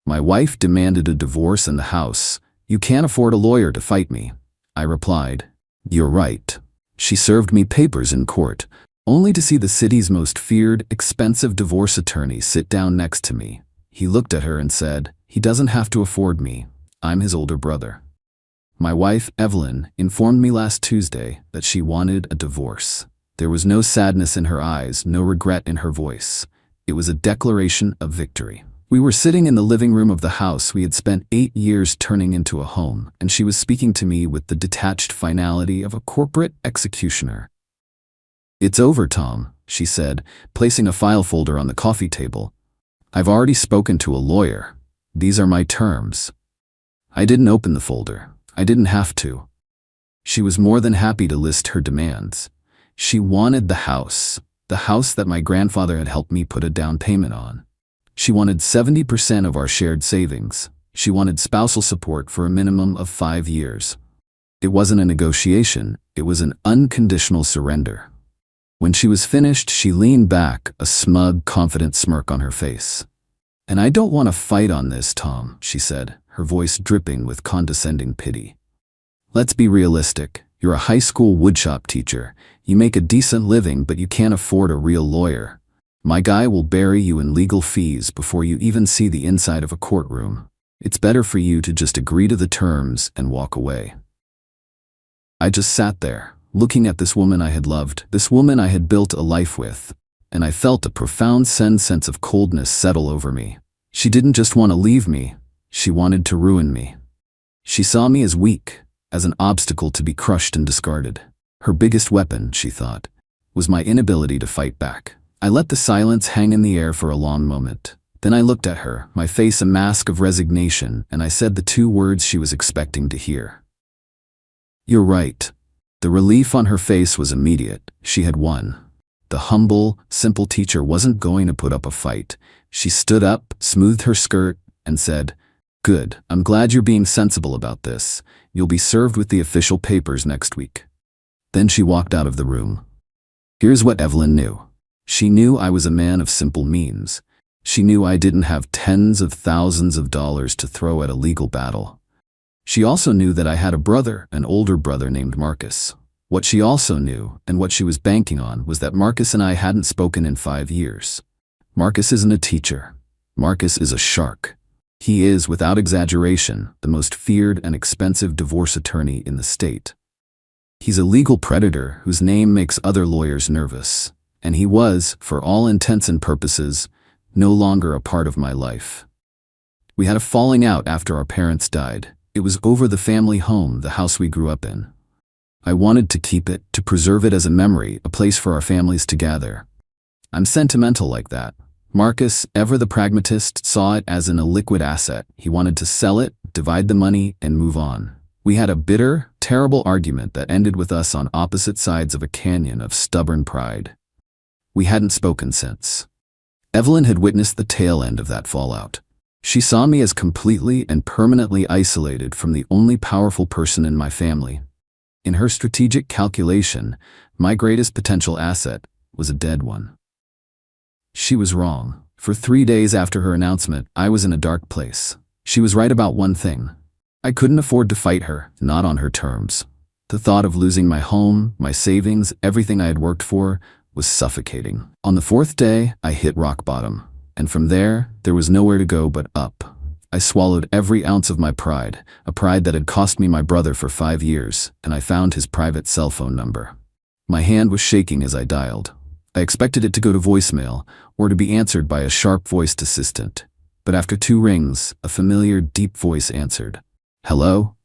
My wife demanded a divorce in the house. You can't afford a lawyer to fight me. I replied, you're right. She served me papers in court, only to see the city's most feared, expensive divorce attorney sit down next to me. He looked at her and said, he doesn't have to afford me. I'm his older brother. My wife, Evelyn, informed me last Tuesday that she wanted a divorce. There was no sadness in her eyes, no regret in her voice. It was a declaration of victory. We were sitting in the living room of the house we had spent 8 years turning into a home, and she was speaking to me with the detached finality of a corporate executioner. It's over, Tom, she said, placing a file folder on the coffee table. I've already spoken to a lawyer. These are my terms. I didn't open the folder. I didn't have to. She was more than happy to list her demands. She wanted the house that my grandfather had helped me put a down payment on. She wanted 70% of our shared savings. She wanted spousal support for a minimum of 5 years. It wasn't a negotiation, it was an unconditional surrender. When she was finished, she leaned back, a smug, confident smirk on her face. And I don't want to fight on this, Tom, she said, her voice dripping with condescending pity. Let's be realistic. You're a high school woodshop teacher. You make a decent living, but you can't afford a real lawyer. My guy will bury you in legal fees before you even see the inside of a courtroom. It's better for you to just agree to the terms and walk away. I just sat there, looking at this woman I had loved, this woman I had built a life with, and I felt a profound sense of coldness settle over me. She didn't just want to leave me, she wanted to ruin me. She saw me as weak, as an obstacle to be crushed and discarded. Her biggest weapon, she thought, was my inability to fight back. I let the silence hang in the air for a long moment. Then I looked at her, my face a mask of resignation, and I said the 2 words she was expecting to hear. You're right. The relief on her face was immediate. She had won. The humble, simple teacher wasn't going to put up a fight. She stood up, smoothed her skirt, and said, Good, I'm glad you're being sensible about this. You'll be served with the official papers next week. Then she walked out of the room. Here's what Evelyn knew. She knew I was a man of simple means. She knew I didn't have tens of thousands of dollars to throw at a legal battle. She also knew that I had a brother, an older brother named Marcus. What she also knew, and what she was banking on, was that Marcus and I hadn't spoken in 5 years. Marcus isn't a teacher. Marcus is a shark. He is, without exaggeration, the most feared and expensive divorce attorney in the state. He's a legal predator whose name makes other lawyers nervous. And he was, for all intents and purposes, no longer a part of my life. We had a falling out after our parents died. It was over the family home, the house we grew up in. I wanted to keep it, to preserve it as a memory, a place for our families to gather. I'm sentimental like that. Marcus, ever the pragmatist, saw it as an illiquid asset. He wanted to sell it, divide the money, and move on. We had a bitter, terrible argument that ended with us on opposite sides of a canyon of stubborn pride. We hadn't spoken since. Evelyn had witnessed the tail end of that fallout. She saw me as completely and permanently isolated from the only powerful person in my family. In her strategic calculation, my greatest potential asset was a dead one. She was wrong. For 3 days after her announcement, I was in a dark place. She was right about one thing. I couldn't afford to fight her, not on her terms. The thought of losing my home, my savings, everything I had worked for, was suffocating. On the 4th day, I hit rock bottom, and from there was nowhere to go but up. I swallowed every ounce of my pride, a pride that had cost me my brother for 5 years, and I found his private cell phone number. My hand was shaking as I dialed. I expected it to go to voicemail, or to be answered by a sharp-voiced assistant. But after 2 rings, a familiar, deep voice answered. Hello?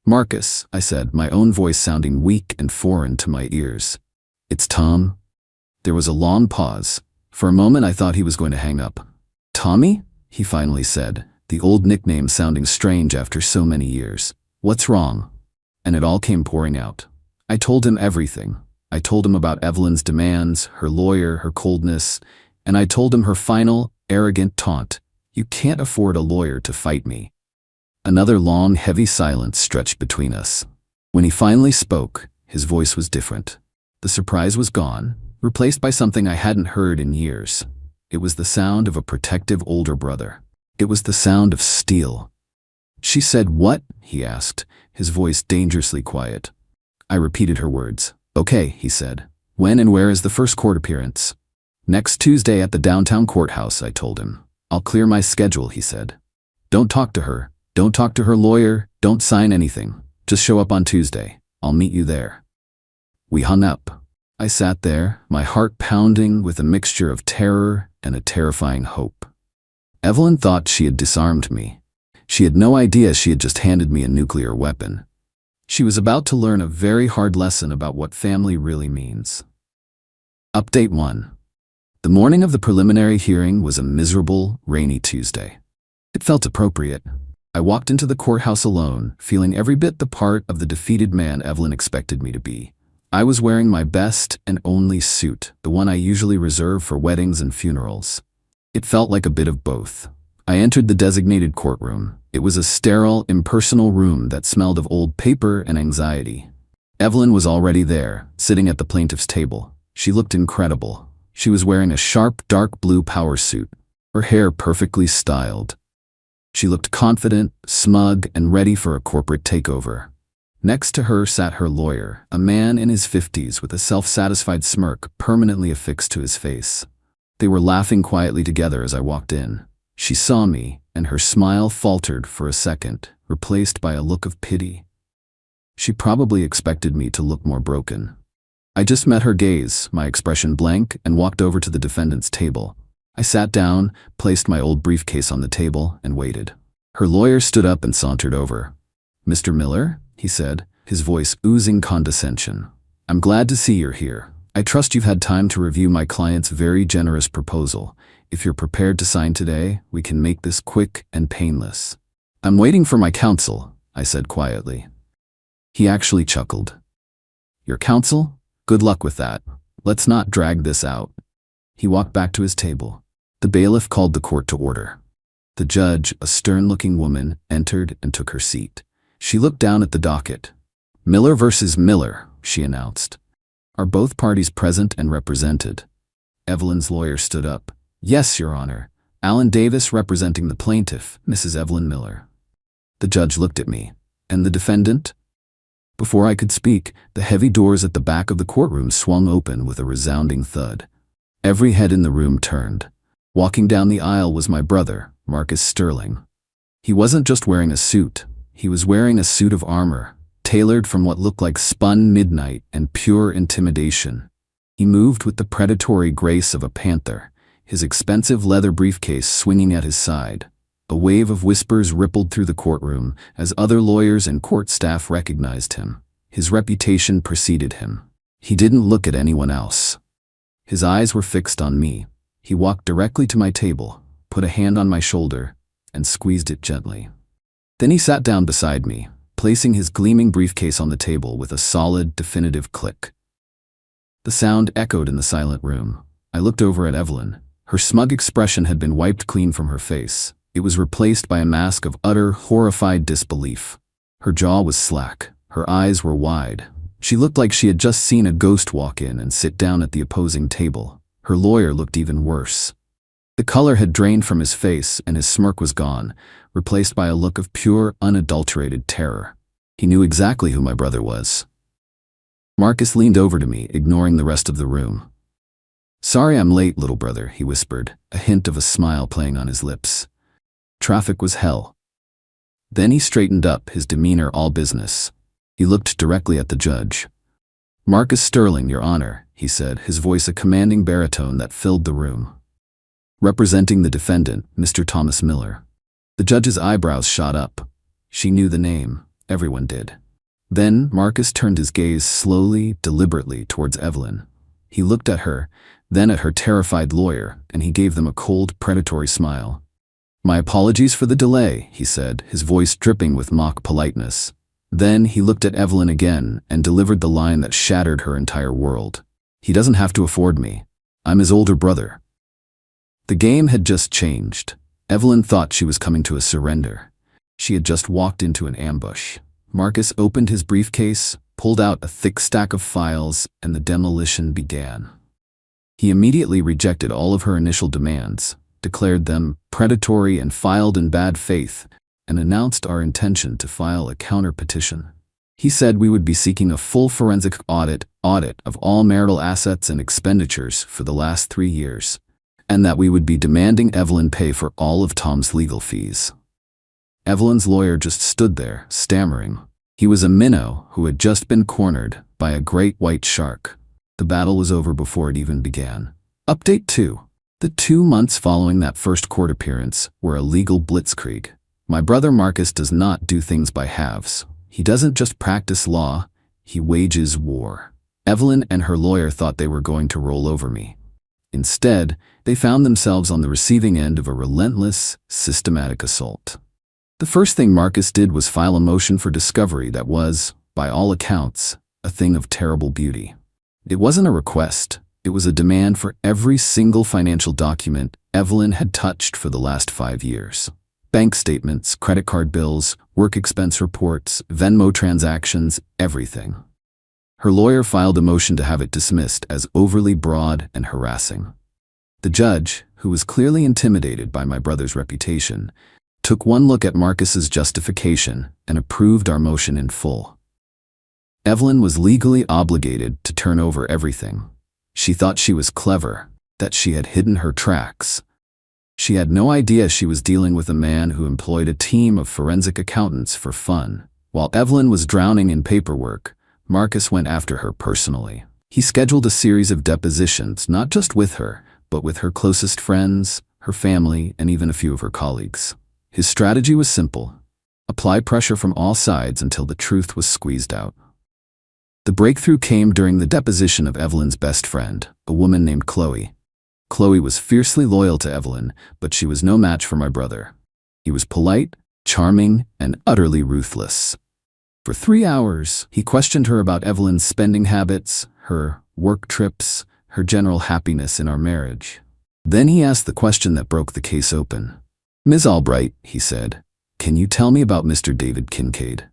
Marcus, I said, my own voice sounding weak and foreign to my ears. It's Tom. There was a long pause. For a moment I thought he was going to hang up. Tommy? He finally said, the old nickname sounding strange after so many years. What's wrong? And it all came pouring out. I told him everything. I told him about Evelyn's demands, her lawyer, her coldness, and I told him her final, arrogant taunt. You can't afford a lawyer to fight me. Another long, heavy silence stretched between us. When he finally spoke, his voice was different. The surprise was gone, replaced by something I hadn't heard in years. It was the sound of a protective older brother. It was the sound of steel. She said, "What?" he asked, his voice dangerously quiet. I repeated her words. "Okay," he said. "When and where is the first court appearance?" "Next Tuesday at the downtown courthouse," I told him. "I'll clear my schedule," he said. "Don't talk to her. Don't talk to her lawyer. Don't sign anything. Just show up on Tuesday. I'll meet you there." We hung up. I sat there, my heart pounding with a mixture of terror and a terrifying hope. Evelyn thought she had disarmed me. She had no idea she had just handed me a nuclear weapon. She was about to learn a very hard lesson about what family really means. Update 1. The morning of the preliminary hearing was a miserable, rainy Tuesday. It felt appropriate. I walked into the courthouse alone, feeling every bit the part of the defeated man Evelyn expected me to be. I was wearing my best and only suit, the one I usually reserve for weddings and funerals. It felt like a bit of both. I entered the designated courtroom. It was a sterile, impersonal room that smelled of old paper and anxiety. Evelyn was already there, sitting at the plaintiff's table. She looked incredible. She was wearing a sharp, dark blue power suit, her hair perfectly styled. She looked confident, smug, and ready for a corporate takeover. Next to her sat her lawyer, a man in his 50s with a self-satisfied smirk permanently affixed to his face. They were laughing quietly together as I walked in. She saw me, and her smile faltered for a second, replaced by a look of pity. She probably expected me to look more broken. I just met her gaze, my expression blank, and walked over to the defendant's table. I sat down, placed my old briefcase on the table, and waited. Her lawyer stood up and sauntered over. "Mr. Miller?" he said, his voice oozing condescension. "I'm glad to see you're here. I trust you've had time to review my client's very generous proposal. If you're prepared to sign today, we can make this quick and painless." "I'm waiting for my counsel," I said quietly. He actually chuckled. "Your counsel? Good luck with that. Let's not drag this out." He walked back to his table. The bailiff called the court to order. The judge, a stern-looking woman, entered and took her seat. She looked down at the docket. "Miller versus Miller," she announced. "Are both parties present and represented?" Evelyn's lawyer stood up. "Yes, Your Honor. Alan Davis representing the plaintiff, Mrs. Evelyn Miller." The judge looked at me. "And the defendant?" Before I could speak, the heavy doors at the back of the courtroom swung open with a resounding thud. Every head in the room turned. Walking down the aisle was my brother, Marcus Sterling. He wasn't just wearing a suit. He was wearing a suit of armor, tailored from what looked like spun midnight and pure intimidation. He moved with the predatory grace of a panther, his expensive leather briefcase swinging at his side. A wave of whispers rippled through the courtroom as other lawyers and court staff recognized him. His reputation preceded him. He didn't look at anyone else. His eyes were fixed on me. He walked directly to my table, put a hand on my shoulder, and squeezed it gently. Then he sat down beside me, placing his gleaming briefcase on the table with a solid, definitive click. The sound echoed in the silent room. I looked over at Evelyn. Her smug expression had been wiped clean from her face. It was replaced by a mask of utter, horrified disbelief. Her jaw was slack. Her eyes were wide. She looked like she had just seen a ghost walk in and sit down at the opposing table. Her lawyer looked even worse. The color had drained from his face and his smirk was gone, replaced by a look of pure, unadulterated terror. He knew exactly who my brother was. Marcus leaned over to me, ignoring the rest of the room. "Sorry I'm late, little brother," he whispered, a hint of a smile playing on his lips. "Traffic was hell." Then he straightened up, his demeanor all business. He looked directly at the judge. "Marcus Sterling, Your Honor," he said, his voice a commanding baritone that filled the room. "Representing the defendant, Mr. Thomas Miller." The judge's eyebrows shot up. She knew the name. Everyone did. Then Marcus turned his gaze slowly, deliberately towards Evelyn. He looked at her, then at her terrified lawyer, and he gave them a cold, predatory smile. "My apologies for the delay," he said, his voice dripping with mock politeness. Then he looked at Evelyn again and delivered the line that shattered her entire world. "He doesn't have to afford me. I'm his older brother." The game had just changed. Evelyn thought she was coming to a surrender. She had just walked into an ambush. Marcus opened his briefcase, pulled out a thick stack of files, and the demolition began. He immediately rejected all of her initial demands. declared them predatory and filed in bad faith, and announced our intention to file a counter-petition. He said we would be seeking a full forensic audit of all marital assets and expenditures for the last 3 years, and that we would be demanding Evelyn pay for all of Tom's legal fees. Evelyn's lawyer just stood there, stammering. He was a minnow who had just been cornered by a great white shark. The battle was over before it even began. Update 2. The 2 months following that first court appearance were a legal blitzkrieg. My brother Marcus does not do things by halves. He doesn't just practice law, he wages war. Evelyn and her lawyer thought they were going to roll over me. Instead, they found themselves on the receiving end of a relentless, systematic assault. The first thing Marcus did was file a motion for discovery that was, by all accounts, a thing of terrible beauty. It wasn't a request, it was a demand for every single financial document Evelyn had touched for the last 5 years. Bank statements, credit card bills, work expense reports, Venmo transactions, everything. Her lawyer filed a motion to have it dismissed as overly broad and harassing. The judge, who was clearly intimidated by my brother's reputation, took one look at Marcus's justification and approved our motion in full. Evelyn was legally obligated to turn over everything. She thought she was clever, that she had hidden her tracks. She had no idea she was dealing with a man who employed a team of forensic accountants for fun. While Evelyn was drowning in paperwork, Marcus went after her personally. He scheduled a series of depositions, not just with her, but with her closest friends, her family, and even a few of her colleagues. His strategy was simple: apply pressure from all sides until the truth was squeezed out. The breakthrough came during the deposition of Evelyn's best friend, a woman named Chloe. Chloe was fiercely loyal to Evelyn, but she was no match for my brother. He was polite, charming, and utterly ruthless. For 3 hours, he questioned her about Evelyn's spending habits, her work trips, her general happiness in our marriage. Then he asked the question that broke the case open. "Ms. Albright," he said, "can you tell me about Mr. David Kincaid?"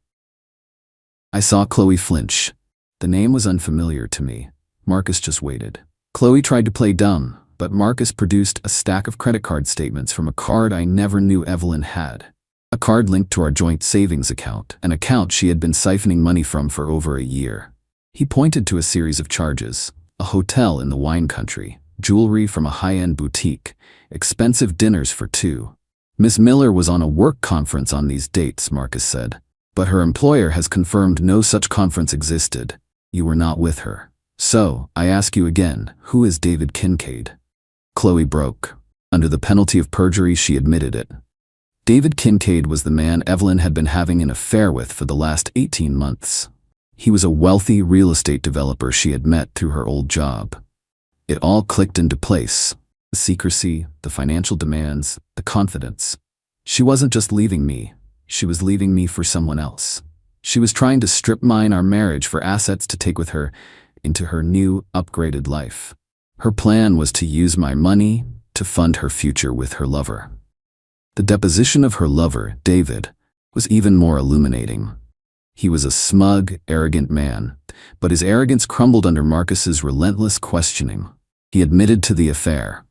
I saw Chloe flinch. The name was unfamiliar to me. Marcus just waited. Chloe tried to play dumb, but Marcus produced a stack of credit card statements from a card I never knew Evelyn had. A card linked to our joint savings account, an account she had been siphoning money from for over a year. He pointed to a series of charges: a hotel in the wine country, jewelry from a high-end boutique, expensive dinners for 2. Miss Miller was on a work conference on these dates, Marcus said, but her employer has confirmed no such conference existed. You were not with her. So, I ask you again, who is David Kincaid? Chloe broke. Under the penalty of perjury, she admitted it. David Kincaid was the man Evelyn had been having an affair with for the last 18 months. He was a wealthy real estate developer she had met through her old job. It all clicked into place. The secrecy, the financial demands, the confidence. She wasn't just leaving me. She was leaving me for someone else. She was trying to strip mine our marriage for assets to take with her into her new, upgraded life. Her plan was to use my money to fund her future with her lover. The deposition of her lover, David, was even more illuminating. He was a smug, arrogant man, but his arrogance crumbled under Marcus's relentless questioning. He admitted to the affair.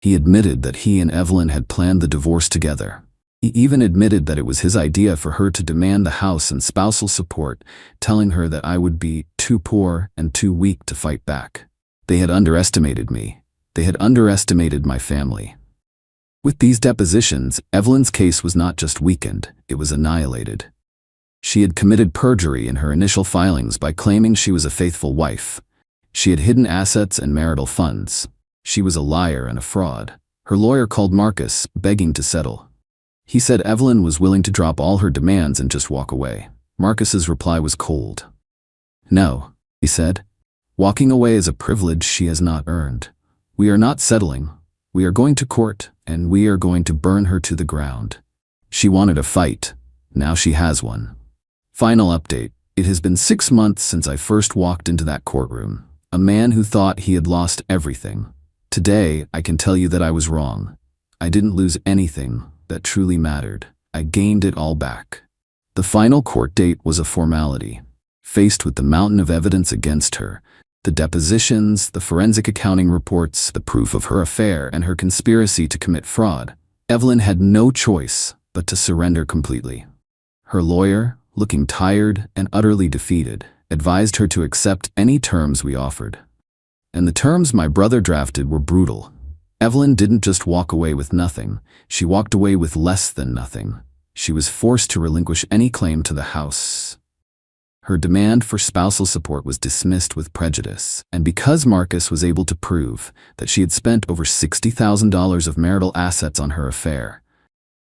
He admitted that he and Evelyn had planned the divorce together. He even admitted that it was his idea for her to demand the house and spousal support, telling her that I would be too poor and too weak to fight back. They had underestimated me. They had underestimated my family. With these depositions, Evelyn's case was not just weakened, it was annihilated. She had committed perjury in her initial filings by claiming she was a faithful wife. She had hidden assets and marital funds. She was a liar and a fraud. Her lawyer called Marcus, begging to settle. He said Evelyn was willing to drop all her demands and just walk away. Marcus's reply was cold. "No," he said. "Walking away is a privilege she has not earned. We are not settling. We are going to court, and we are going to burn her to the ground." She wanted a fight. Now she has one. Final update. It has been 6 months since I first walked into that courtroom. A man who thought he had lost everything. Today, I can tell you that I was wrong. I didn't lose anything that truly mattered. I gained it all back. The final court date was a formality. Faced with the mountain of evidence against her, The depositions, the forensic accounting reports, the proof of her affair and her conspiracy to commit fraud. Evelyn had no choice but to surrender completely. Her lawyer, looking tired and utterly defeated, advised her to accept any terms we offered. And the terms my brother drafted were brutal. Evelyn didn't just walk away with nothing, she walked away with less than nothing. She was forced to relinquish any claim to the house. Her demand for spousal support was dismissed with prejudice, and because Marcus was able to prove that she had spent over $60,000 of marital assets on her affair,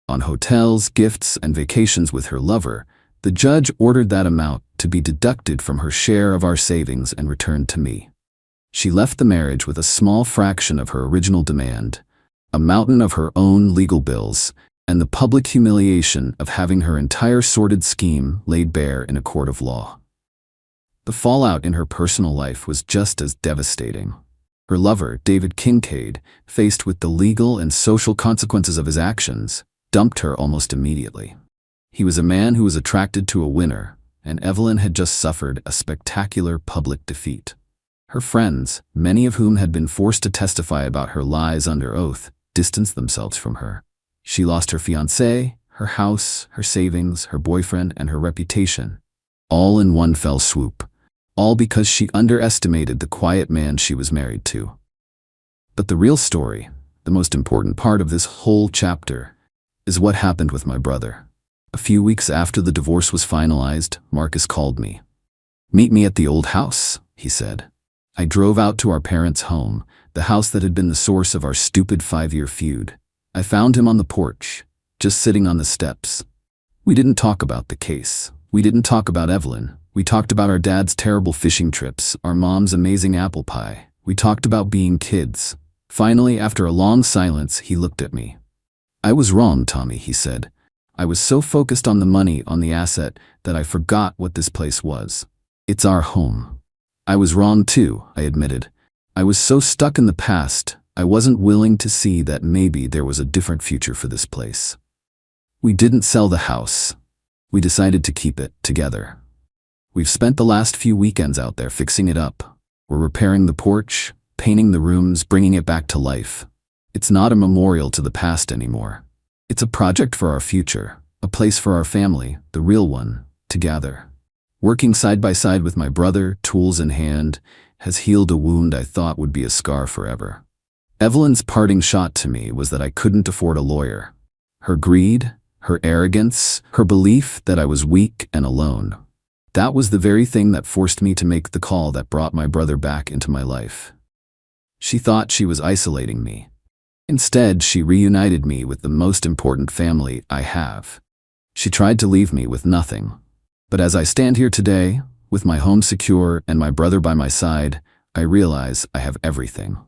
on hotels, gifts, and vacations with her lover, the judge ordered that amount to be deducted from her share of our savings and returned to me. She left the marriage with a small fraction of her original demand, a mountain of her own legal bills, and the public humiliation of having her entire sordid scheme laid bare in a court of law. The fallout in her personal life was just as devastating. Her lover, David Kincaid, faced with the legal and social consequences of his actions, dumped her almost immediately. He was a man who was attracted to a winner, and Evelyn had just suffered a spectacular public defeat. Her friends, many of whom had been forced to testify about her lies under oath, distanced themselves from her. She lost her fiancé, her house, her savings, her boyfriend, and her reputation, all in one fell swoop, all because she underestimated the quiet man she was married to. But the real story, the most important part of this whole chapter, is what happened with my brother. A few weeks after the divorce was finalized, Marcus called me. "Meet me at the old house," he said. I drove out to our parents' home, the house that had been the source of our stupid 5-year feud. I found him on the porch, just sitting on the steps. We didn't talk about the case. We didn't talk about Evelyn. We talked about our dad's terrible fishing trips, our mom's amazing apple pie. We talked about being kids. Finally, after a long silence, he looked at me. "I was wrong, Tommy," he said. "I was so focused on the money, on the asset, that I forgot what this place was. It's our home." "I was wrong too," I admitted. "I was so stuck in the past, I wasn't willing to see that maybe there was a different future for this place." We didn't sell the house. We decided to keep it together. We've spent the last few weekends out there fixing it up. We're repairing the porch, painting the rooms, bringing it back to life. It's not a memorial to the past anymore. It's a project for our future, a place for our family, the real one, together. Working side by side with my brother, tools in hand, has healed a wound I thought would be a scar forever. Evelyn's parting shot to me was that I couldn't afford a lawyer. Her greed, her arrogance, her belief that I was weak and alone. That was the very thing that forced me to make the call that brought my brother back into my life. She thought she was isolating me. Instead, she reunited me with the most important family I have. She tried to leave me with nothing. But as I stand here today, with my home secure and my brother by my side, I realize I have everything.